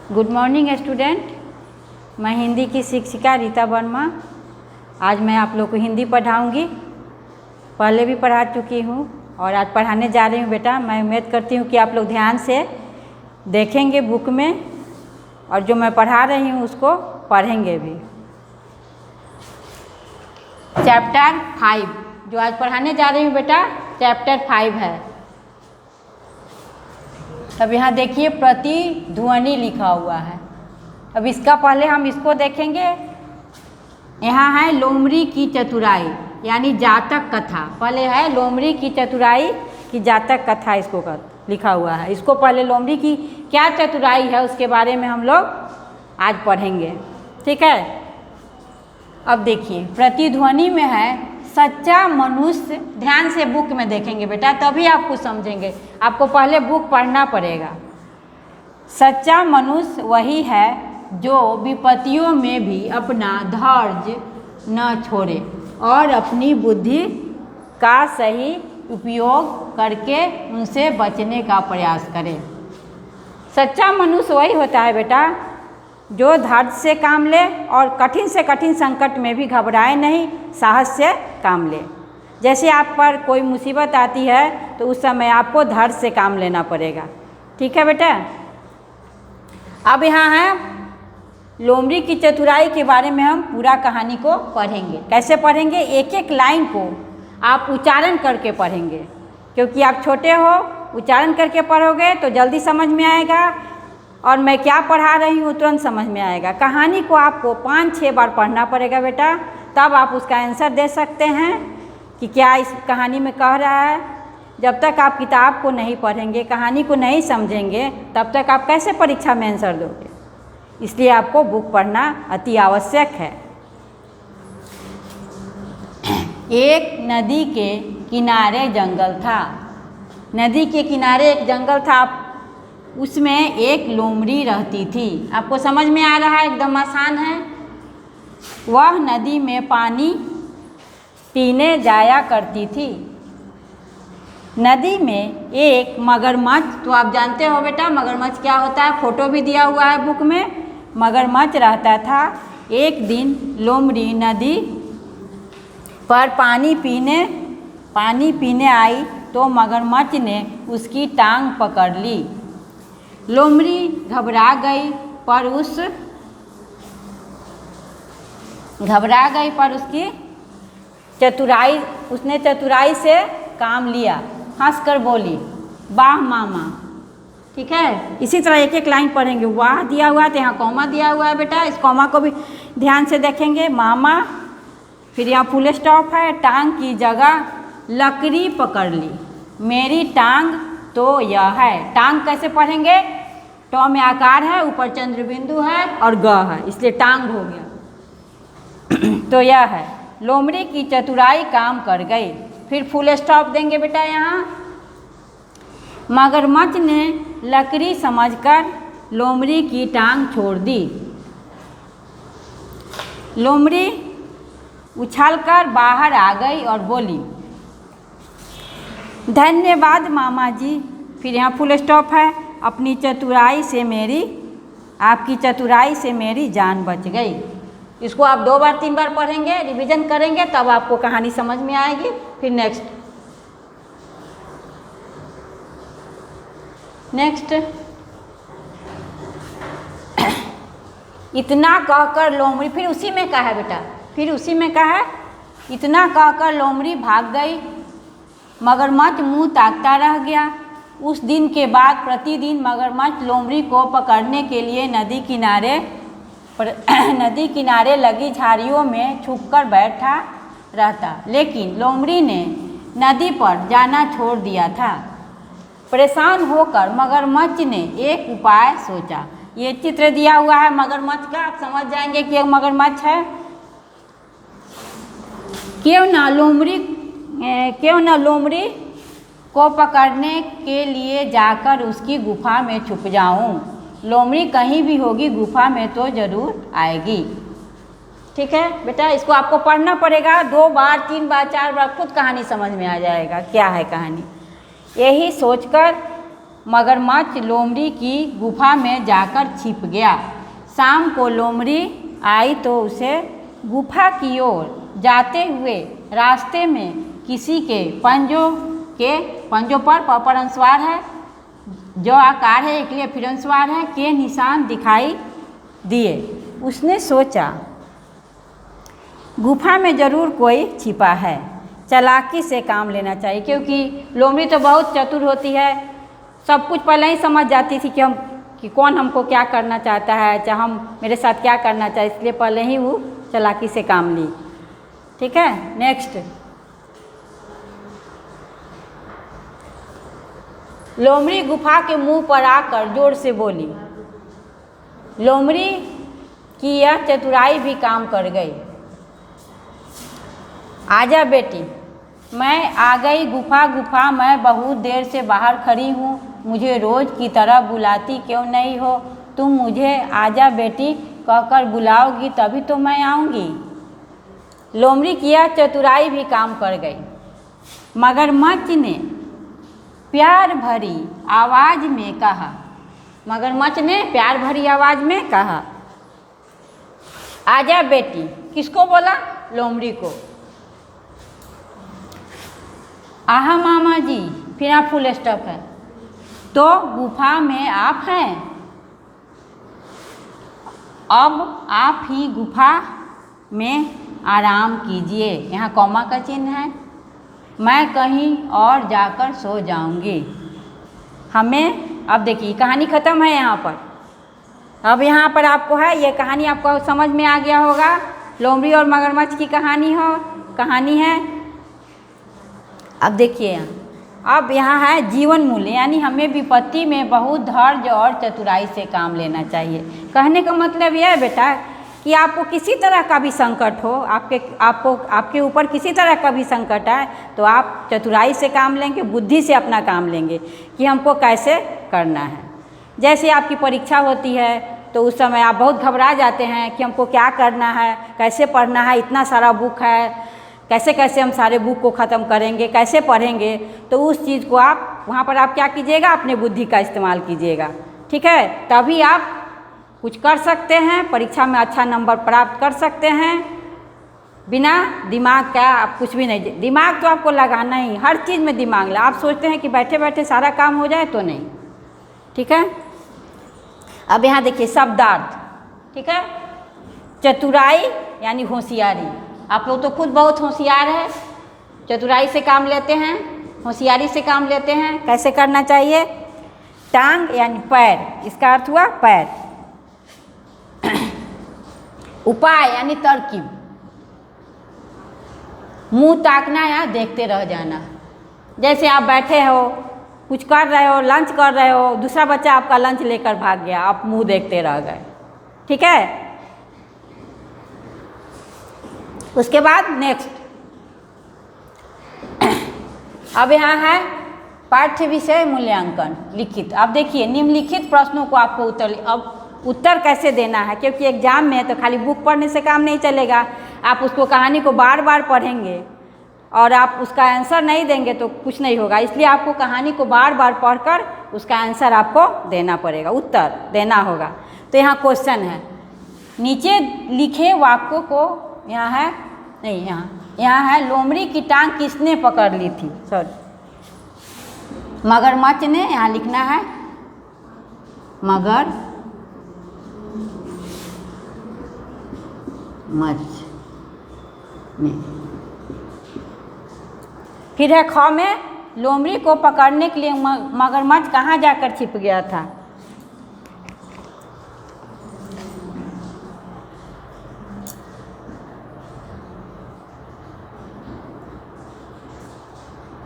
Good morning student. मैं हिंदी की शिक्षिका रीता वर्मा। आज मैं आप लोग को हिंदी पढ़ाऊंगी। पहले भी पढ़ा चुकी हूँ और आज पढ़ाने जा रही हूँ बेटा। मैं उम्मीद करती हूँ कि आप लोग ध्यान से देखेंगे बुक में और जो मैं पढ़ा रही हूँ उसको पढ़ेंगे भी। चैप्टर 5 जो आज पढ़ाने जा रही हूँ बेटा, चैप्टर 5 है। अब यहाँ देखिए प्रतिध्वनि लिखा हुआ है। अब इसका पहले हम इसको देखेंगे। यहाँ है लोमड़ी की चतुराई यानी जातक कथा। पहले है लोमड़ी की चतुराई की जातक कथा, इसको लिखा हुआ है। इसको पहले लोमड़ी की क्या चतुराई है उसके बारे में हम लोग आज पढ़ेंगे, ठीक है। अब देखिए प्रतिध्वनि में है सच्चा मनुष्य। ध्यान से बुक में देखेंगे बेटा, तभी आप कुछ समझेंगे। आपको पहले बुक पढ़ना पड़ेगा। सच्चा मनुष्य वही है जो विपत्तियों में भी अपना धैर्य न छोड़े और अपनी बुद्धि का सही उपयोग करके उनसे बचने का प्रयास करे। सच्चा मनुष्य वही होता है बेटा जो धैर्य से काम ले और कठिन से कठिन संकट में भी घबराए नहीं, साहस से काम ले। जैसे आप पर कोई मुसीबत आती है तो उस समय आपको धैर्य से काम लेना पड़ेगा, ठीक है बेटा। अब यहाँ है लोमड़ी की चतुराई के बारे में हम पूरा कहानी को पढ़ेंगे। कैसे पढ़ेंगे? एक एक लाइन को आप उच्चारण करके पढ़ेंगे, क्योंकि आप छोटे हो। उच्चारण करके पढ़ोगे तो जल्दी समझ में आएगा और मैं क्या पढ़ा रही हूँ तुरंत समझ में आएगा। कहानी को आपको 5-6 बार पढ़ना पड़ेगा बेटा, तब आप उसका आंसर दे सकते हैं कि क्या इस कहानी में कह रहा है। जब तक आप किताब को नहीं पढ़ेंगे, कहानी को नहीं समझेंगे, तब तक आप कैसे परीक्षा में आंसर दोगे। इसलिए आपको बुक पढ़ना अति आवश्यक है। एक नदी के किनारे जंगल था। नदी के किनारे एक जंगल था, उसमें एक लोमड़ी रहती थी। आपको समझ में आ रहा है? एकदम आसान है। वह नदी में पानी पीने जाया करती थी। नदी में एक मगरमच्छ, तो आप जानते हो बेटा मगरमच्छ क्या होता है, फोटो भी दिया हुआ है बुक में। मगरमच्छ रहता था। एक दिन लोमड़ी नदी पर पानी पीने आई तो मगरमच्छ ने उसकी टांग पकड़ ली। लोमड़ी घबरा गई पर उसने चतुराई से काम लिया। हंसकर बोली, वाह मामा। ठीक है, इसी तरह एक एक लाइन पढ़ेंगे। वाह दिया हुआ है तो यहाँ कॉमा दिया हुआ है बेटा, इस कॉमा को भी ध्यान से देखेंगे। मामा, फिर यहाँ फुल स्टॉप है। टांग की जगह लकड़ी पकड़ ली। मेरी टांग तो यह है। टांग कैसे पढ़ेंगे? टॉ में आकार है, ऊपर चंद्र बिंदु है और ग है, इसलिए टांग हो गया। तो यह है लोमड़ी की चतुराई काम कर गई। फिर फुल स्टॉप देंगे बेटा। यहाँ मगरमच्छ ने लकड़ी समझकर लोमड़ी की टांग छोड़ दी। लोमड़ी उछलकर बाहर आ गई और बोली, धन्यवाद मामा जी। फिर यहाँ फुल स्टॉप है। आपकी चतुराई से मेरी जान बच गई। इसको आप 2 बार 3 बार पढ़ेंगे, रिवीजन करेंगे, तब आपको कहानी समझ में आएगी। फिर नेक्स्ट इतना कहकर लोमड़ी, फिर उसी में कहा है बेटा, इतना कहकर लोमड़ी भाग गई। मगरमच्छ मुंह ताकता रह गया। उस दिन के बाद प्रतिदिन मगरमच्छ लोमड़ी को पकड़ने के लिए नदी किनारे लगी झाड़ियों में छुपकर बैठा रहता, लेकिन लोमड़ी ने नदी पर जाना छोड़ दिया था। परेशान होकर मगरमच्छ ने एक उपाय सोचा। ये चित्र दिया हुआ है मगरमच्छ का, आप समझ जाएंगे कि एक मगरमच्छ है। क्यों ना लोमड़ी को पकड़ने के लिए जाकर उसकी गुफा में छुप जाऊं। लोमड़ी कहीं भी होगी, गुफा में तो जरूर आएगी। ठीक है बेटा, इसको आपको पढ़ना पड़ेगा 2 बार 3 बार 4 बार, खुद कहानी समझ में आ जाएगा क्या है कहानी। यही सोचकर मगरमच्छ लोमड़ी की गुफा में जाकर छिप गया। शाम को लोमड़ी आई तो उसे गुफा की ओर जाते हुए रास्ते में किसी के पंजों पर अनुस्वार है, जो आकार है एक लिए फिर अनुस्वार है, के निशान दिखाई दिए। उसने सोचा गुफा में ज़रूर कोई छिपा है, चालाकी से काम लेना चाहिए, क्योंकि लोमड़ी तो बहुत चतुर होती है, सब कुछ पहले ही समझ जाती थी कि कौन हमको क्या करना चाहता है, चाहे हम मेरे साथ क्या करना चाहे, इसलिए पहले ही वो चालाकी से काम ली। ठीक है, नेक्स्ट। लोमड़ी गुफा के मुंह पर आकर जोर से बोली। लोमड़ी की यह चतुराई भी काम कर गई। आजा बेटी, मैं आ गई गुफा, मैं बहुत देर से बाहर खड़ी हूँ, मुझे रोज़ की तरह बुलाती क्यों नहीं हो? तुम मुझे आजा बेटी कहकर बुलाओगी तभी तो मैं आऊँगी। लोमड़ी की यह चतुराई भी काम कर गई। मगरमच्छ ने प्यार भरी आवाज़ में कहा। मगरमच्छ ने प्यार भरी आवाज़ में कहा, आजा बेटी। किसको बोला? लोमड़ी को। आहा मामा जी, फिर आप फुल स्टॉप है, तो गुफा में आप हैं, अब आप ही गुफा में आराम कीजिए। यहाँ कॉमा का चिन्ह है, मैं कहीं और जाकर सो जाऊंगी। हमें अब देखिए कहानी ख़त्म है यहाँ पर। अब यहाँ पर आपको है ये कहानी, आपको समझ में आ गया होगा। लोमड़ी और मगरमच्छ की कहानी है। अब देखिए अब यहाँ है जीवन मूल्य, यानी हमें विपत्ति में बहुत धैर्य और चतुराई से काम लेना चाहिए। कहने का मतलब यह है बेटा कि आपको किसी तरह का भी संकट हो, आपके ऊपर किसी तरह का भी संकट आए तो आप चतुराई से काम लेंगे, बुद्धि से अपना काम लेंगे कि हमको कैसे करना है। जैसे आपकी परीक्षा होती है तो उस समय आप बहुत घबरा जाते हैं कि हमको क्या करना है, कैसे पढ़ना है, इतना सारा बुक है, कैसे कैसे हम सारे बुक को ख़त्म करेंगे, कैसे पढ़ेंगे। तो उस चीज़ को आप वहाँ पर आप क्या कीजिएगा, अपने बुद्धि का इस्तेमाल कीजिएगा। ठीक है, तभी आप कुछ कर सकते हैं, परीक्षा में अच्छा नंबर प्राप्त कर सकते हैं। बिना दिमाग का आप कुछ भी नहीं, दिमाग तो आपको लगाना ही, हर चीज़ में दिमाग लगा। आप सोचते हैं कि बैठे बैठे सारा काम हो जाए तो नहीं। ठीक है, अब यहाँ देखिए शब्दार्थ। ठीक है, चतुराई यानी होशियारी। आप लोग तो खुद बहुत होशियार है, चतुराई से काम लेते हैं, होशियारी से काम लेते हैं। कैसे करना चाहिए? टांग यानी पैर, इसका अर्थ हुआ पैर। उपाय यानी तरकीब, मुंह ताकना या देखते रह जाना। जैसे आप बैठे हो, कुछ कर रहे हो, लंच कर रहे हो, दूसरा बच्चा आपका लंच लेकर भाग गया, आप मुंह देखते रह गए। ठीक है, उसके बाद नेक्स्ट। अब यहाँ है पाठ्य विषय मूल्यांकन लिखित। अब देखिए निम्नलिखित प्रश्नों को आपको उत्तर कैसे देना है, क्योंकि एग्जाम में तो खाली बुक पढ़ने से काम नहीं चलेगा। आप उसको कहानी को बार बार पढ़ेंगे और आप उसका आंसर नहीं देंगे तो कुछ नहीं होगा। इसलिए आपको कहानी को बार बार पढ़कर उसका आंसर आपको देना पड़ेगा, उत्तर देना होगा। तो यहाँ क्वेश्चन है, नीचे लिखे वाक्यों को, यहाँ है नहीं, यहाँ है लोमड़ी की टांग किसने पकड़ ली थी? सॉरी, मगरमच्छ ने। यहाँ लिखना है मगरमच्छ। फिर है ख में, लोमड़ी को पकड़ने के लिए मगरमच्छ कहाँ जाकर छिप गया था?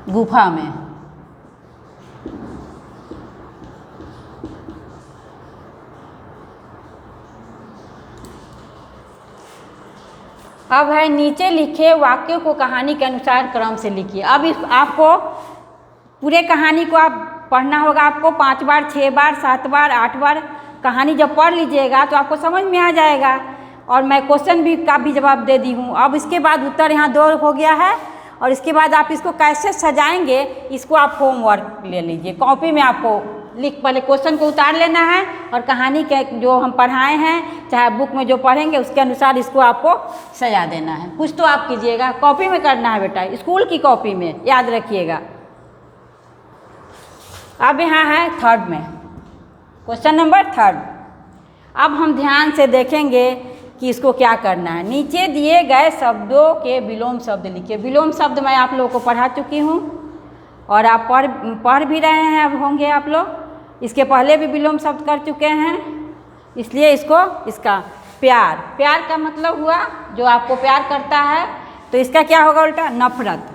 गुफा में। अब है नीचे लिखे वाक्यों को कहानी के अनुसार क्रम से लिखिए। अब आपको पूरे कहानी को आप पढ़ना होगा, आपको 5 बार, 6 बार, 7 बार, 8 बार कहानी जब पढ़ लीजिएगा तो आपको समझ में आ जाएगा। और मैं क्वेश्चन भी का भी जवाब दे दी हूँ। अब इसके बाद उत्तर यहाँ 2 हो गया है और इसके बाद आप इसको कैसे सजाएंगे, इसको आप होमवर्क ले लीजिए, कॉपी में आपको लिख पहले क्वेश्चन को उतार लेना है और कहानी के जो हम पढ़ाए हैं चाहे बुक में जो पढ़ेंगे उसके अनुसार इसको आपको सजा देना है। कुछ तो आप कीजिएगा, कॉपी में करना है बेटा, स्कूल की कॉपी में, याद रखिएगा। अब यहाँ है थर्ड में, क्वेश्चन नंबर थर्ड। अब हम ध्यान से देखेंगे कि इसको क्या करना है। नीचे दिए गए शब्दों के विलोम शब्द लिखिए। विलोम शब्द मैं आप लोगों को पढ़ा चुकी हूँ और आप पढ़ भी रहे हैं, अब होंगे आप लोग। इसके पहले भी विलोम शब्द कर चुके हैं, इसलिए इसका प्यार, प्यार का मतलब हुआ जो आपको प्यार करता है, तो इसका क्या होगा उल्टा, नफरत।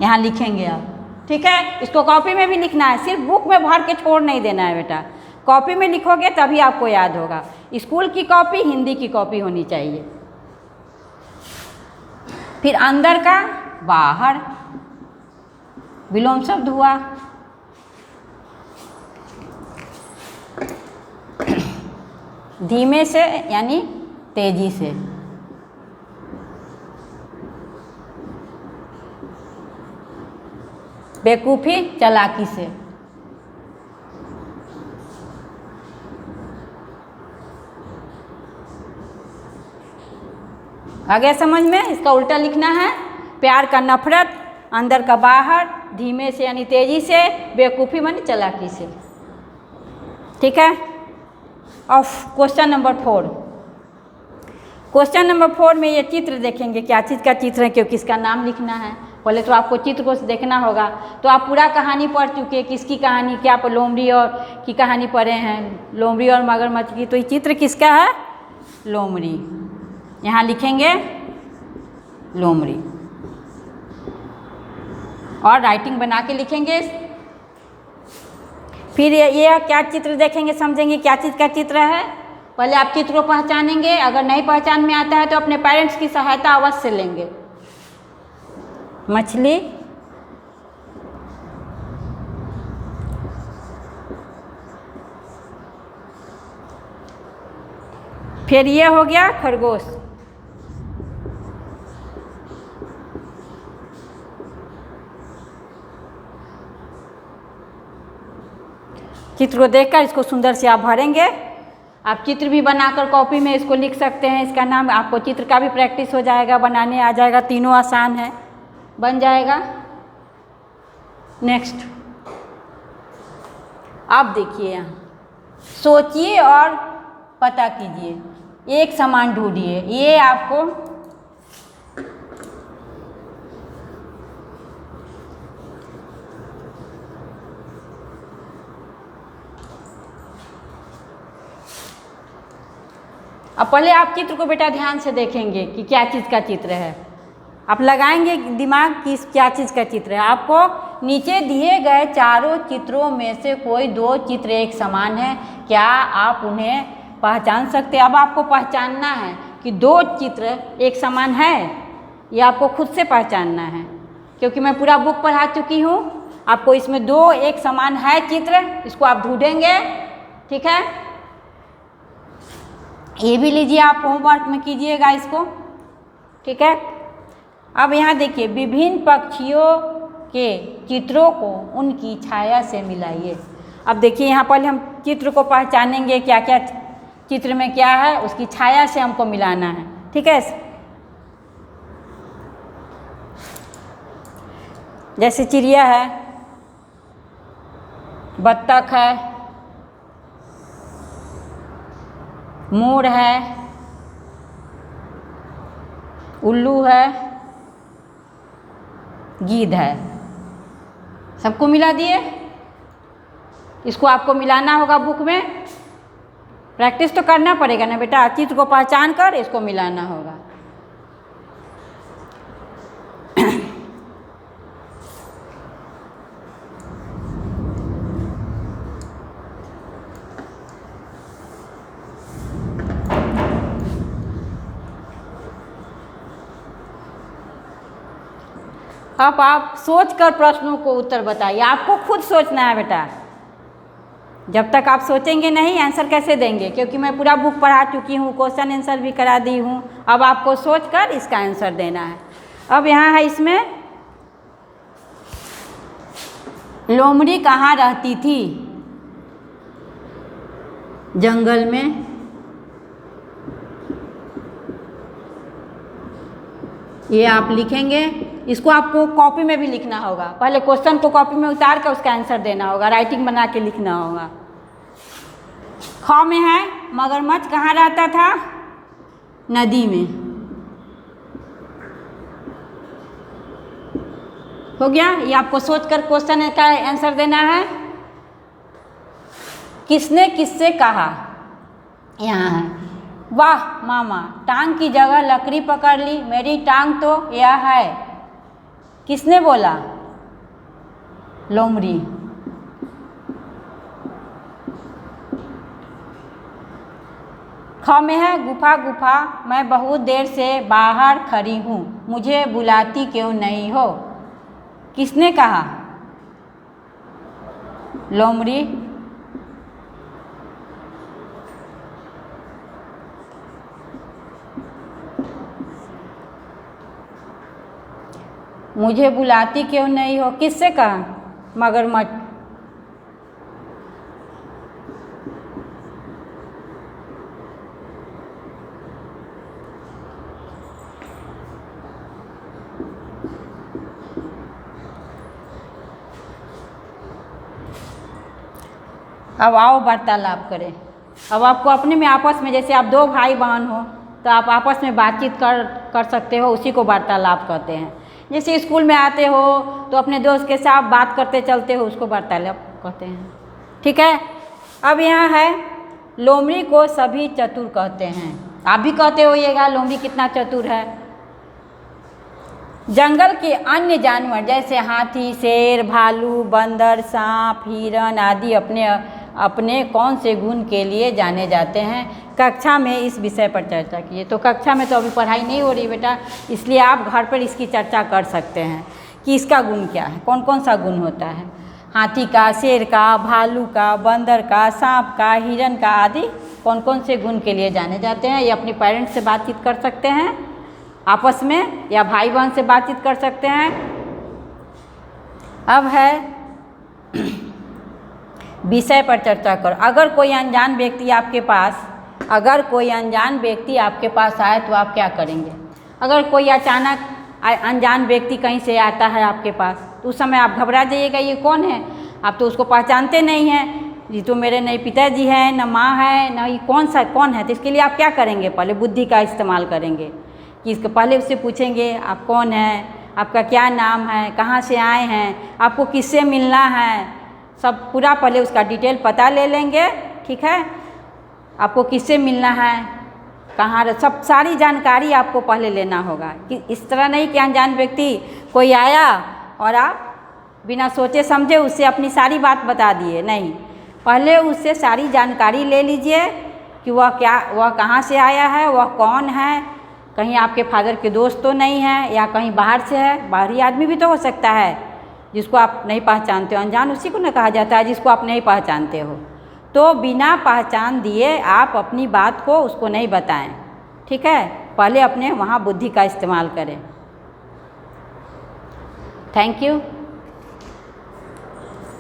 यहाँ लिखेंगे आप, ठीक है। इसको कॉपी में भी लिखना है, सिर्फ बुक में भर के छोड़ नहीं देना है बेटा। कॉपी में लिखोगे तभी आपको याद होगा। स्कूल की कॉपी, हिंदी की कॉपी होनी चाहिए। फिर अंदर का बाहर, विलोम शब्द हुआ। धीमे से यानी तेजी से, बेवकूफ़ी चालाकी से, आगे समझ में। इसका उल्टा लिखना है, प्यार का नफरत, अंदर का बाहर, धीमे से यानी तेजी से, बेवकूफ़ी मानी चालाकी से, ठीक है। और क्वेश्चन नंबर 4, क्वेश्चन नंबर 4 में ये चित्र देखेंगे, क्या चीज़ का चित्र है, क्योंकि इसका नाम लिखना है। पहले तो आपको चित्र को देखना होगा। तो आप पूरा कहानी पढ़ चुके, किसकी कहानी, क्या आप लोमड़ी और की कहानी पढ़े हैं, लोमड़ी और मगरमच्छ की। तो ये चित्र किसका है, लोमड़ी। यहाँ लिखेंगे लोमड़ी और राइटिंग बना के लिखेंगे। फिर ये क्या चित्र देखेंगे, समझेंगे क्या चीज़ का चित्र है। पहले आप चित्र को पहचानेंगे, अगर नहीं पहचान में आता है तो अपने पेरेंट्स की सहायता अवश्य लेंगे। मछली, फिर ये हो गया खरगोश, चित्र को देखकर इसको सुंदर से आप भरेंगे। आप चित्र भी बनाकर कॉपी में इसको लिख सकते हैं। इसका नाम, आपको चित्र का भी प्रैक्टिस हो जाएगा, बनाने आ जाएगा, तीनों आसान है, बन जाएगा। नेक्स्ट, आप देखिए यहाँ, सोचिए और पता कीजिए, एक समान ढूंढिए। ये आपको अब पहले आप चित्र को बेटा ध्यान से देखेंगे कि क्या चीज़ का चित्र है। आप लगाएंगे दिमाग कि क्या चीज़ का चित्र है। आपको नीचे दिए गए चारों चित्रों में से कोई 2 चित्र एक समान है, क्या आप उन्हें पहचान सकते हैं। अब आपको पहचानना है कि 2 चित्र एक समान है, ये आपको खुद से पहचानना है, क्योंकि मैं पूरा बुक पढ़ा चुकी हूँ। आपको इसमें 2 एक समान है चित्र, इसको आप ढूंढेंगे, ठीक है। ये भी लीजिए, आप होमवर्क में कीजिएगा इसको, ठीक है। अब यहाँ देखिए, विभिन्न पक्षियों के चित्रों को उनकी छाया से मिलाइए। अब देखिए यहाँ पहले हम चित्र को पहचानेंगे, क्या क्या चित्र में क्या है, उसकी छाया से हमको मिलाना है, ठीक है। जैसे चिड़िया है, बत्तख है, मोर है, उल्लू है, गीध है, सबको मिला दिए। इसको आपको मिलाना होगा बुक में, प्रैक्टिस तो करना पड़ेगा ना बेटा, चित्र को पहचान कर इसको मिलाना होगा। अब आप सोचकर प्रश्नों को उत्तर बताइए। आपको खुद सोचना है बेटा, जब तक आप सोचेंगे नहीं आंसर कैसे देंगे, क्योंकि मैं पूरा बुक पढ़ा चुकी हूँ, क्वेश्चन आंसर भी करा दी हूँ। अब आपको सोचकर इसका आंसर देना है। अब यहाँ है इसमें लोमड़ी कहाँ रहती थी? जंगल में। ये आप लिखेंगे, इसको आपको कॉपी में भी लिखना होगा। पहले क्वेश्चन को कॉपी में उतार कर उसका आंसर देना होगा, राइटिंग बना के लिखना होगा। ख में है मगरमच्छ कहाँ रहता था? नदी में। हो गया? ये आपको सोचकर क्वेश्चन का आंसर देना है। किसने किससे कहा? यहाँ है, वाह मामा टांग की जगह लकड़ी पकड़ ली, मेरी टांग तो यह है। किसने बोला? लोमड़ी। ख में है गुफा गुफा मैं बहुत देर से बाहर खड़ी हूँ, मुझे बुलाती क्यों नहीं हो? किसने कहा? लोमड़ी। मुझे बुलाती क्यों नहीं हो किससे कहा? मगरमच्छ। अब आओ वार्तालाप करें। अब आपको अपने में आपस में, जैसे आप दो भाई बहन हो तो आप आपस में बातचीत कर सकते हो, उसी को वार्तालाप कहते हैं। जैसे स्कूल में आते हो तो अपने दोस्त के साथ बात करते चलते हो, उसको वार्तालाप कहते हैं। ठीक है। अब यहाँ है लोमड़ी को सभी चतुर कहते हैं। आप भी कहते होइएगा लोमड़ी कितना चतुर है। जंगल के अन्य जानवर जैसे हाथी, शेर, भालू, बंदर, सांप, हिरण आदि अपने अपने कौन से गुण के लिए जाने जाते हैं? कक्षा में इस विषय पर चर्चा कीजिए। तो कक्षा में तो अभी पढ़ाई नहीं हो रही बेटा, इसलिए आप घर पर इसकी चर्चा कर सकते हैं कि इसका गुण क्या है, कौन कौन सा गुण होता है। हाथी का, शेर का, भालू का, बंदर का, सांप का, हिरण का आदि कौन कौन से गुण के लिए जाने जाते हैं। ये अपने पेरेंट्स से बातचीत कर सकते हैं आपस में, या भाई बहन से बातचीत कर सकते हैं। अब है विषय पर चर्चा करो। अगर कोई अनजान व्यक्ति आपके पास आए तो आप क्या करेंगे? अगर कोई अचानक अनजान व्यक्ति कहीं से आता है आपके पास तो उस समय आप घबरा जाइएगा, ये कौन है? आप तो उसको पहचानते नहीं हैं, ये तो मेरे नहीं पिताजी हैं, न माँ है, न ये कौन है। तो इसके लिए आप क्या करेंगे? पहले बुद्धि का इस्तेमाल करेंगे कि इसके पहले उससे पूछेंगे आप कौन है, आपका क्या नाम है, कहाँ से आए हैं, आपको किससे मिलना है, सब पूरा पहले उसका डिटेल पता ले लेंगे। ठीक है। आपको किससे मिलना है, कहाँ, सब सारी जानकारी आपको पहले लेना होगा। कि इस तरह नहीं कि अनजान व्यक्ति कोई आया और आप बिना सोचे समझे उससे अपनी सारी बात बता दिए, नहीं। पहले उससे सारी जानकारी ले लीजिए कि वह कहाँ से आया है, वह कौन है, कहीं आपके फादर के दोस्त तो नहीं है, या कहीं बाहर से है। बाहरी आदमी भी तो हो सकता है जिसको आप नहीं पहचानते हो। अनजान उसी को न कहा जाता है जिसको आप नहीं पहचानते हो। तो बिना पहचान दिए आप अपनी बात को उसको नहीं बताएं। ठीक है। पहले अपने वहाँ बुद्धि का इस्तेमाल करें। Thank you.